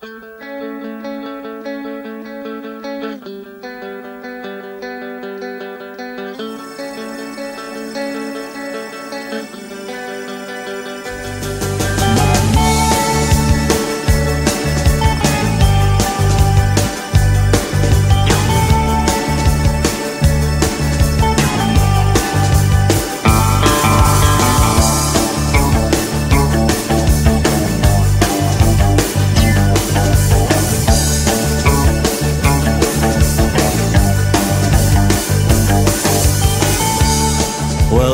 Well,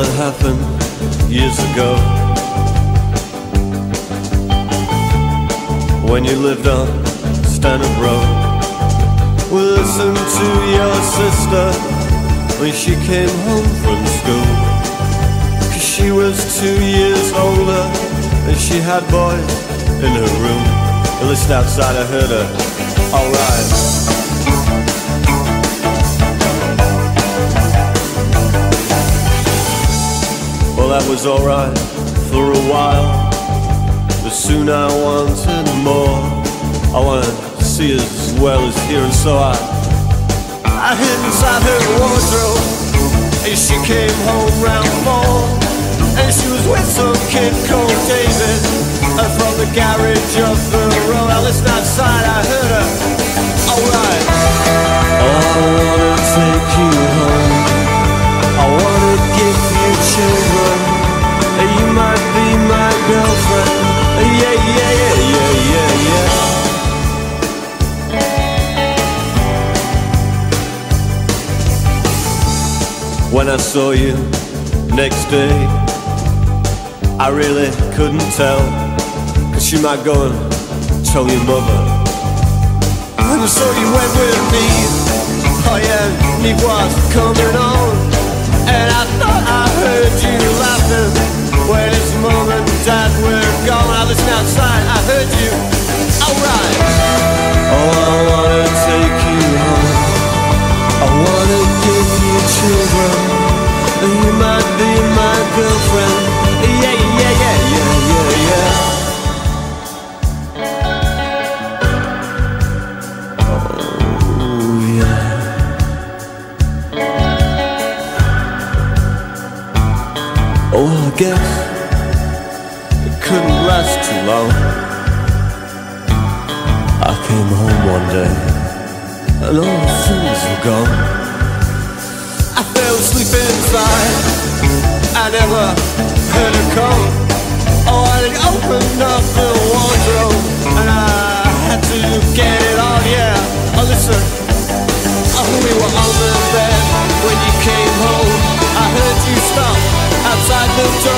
it happened years ago, when you lived on Stanhope Road. We listened to your sister when she came home from school, 'cause she was 2 years older and she had boys in her room. At least outside I heard her, alright. Well, that was alright for a while, but soon I wanted more. I wanted to see as well as hear, and so I hid inside her wardrobe, and she came home round 4, and she was with some kid called David, from the garage of the road. I listened outside, I heard her, alright. Oh, I wanna take you home, I wanna give you children, you might be my girlfriend. Yeah, yeah, yeah, yeah, yeah, yeah. When I saw you next day, I really couldn't tell, 'cause she might go and tell your mother. And so you went with me, oh yeah, me was coming on, and I thought I heard you laughing when it's mom and dad were gone. I listened outside, I heard you, alright. Oh, I wanna take you home, I wanna give you children, and you might be my girlfriend. Yeah, yeah, yeah, yeah, yeah, yeah. Oh, yeah. Oh, I guess it couldn't last too long. I came home one day and all the things were gone. I fell asleep inside, I never heard her come. Oh, I opened up the wardrobe and I had to get it on, yeah. Oh, listen, oh, we were on the bed when you came home. I heard you stop outside the door.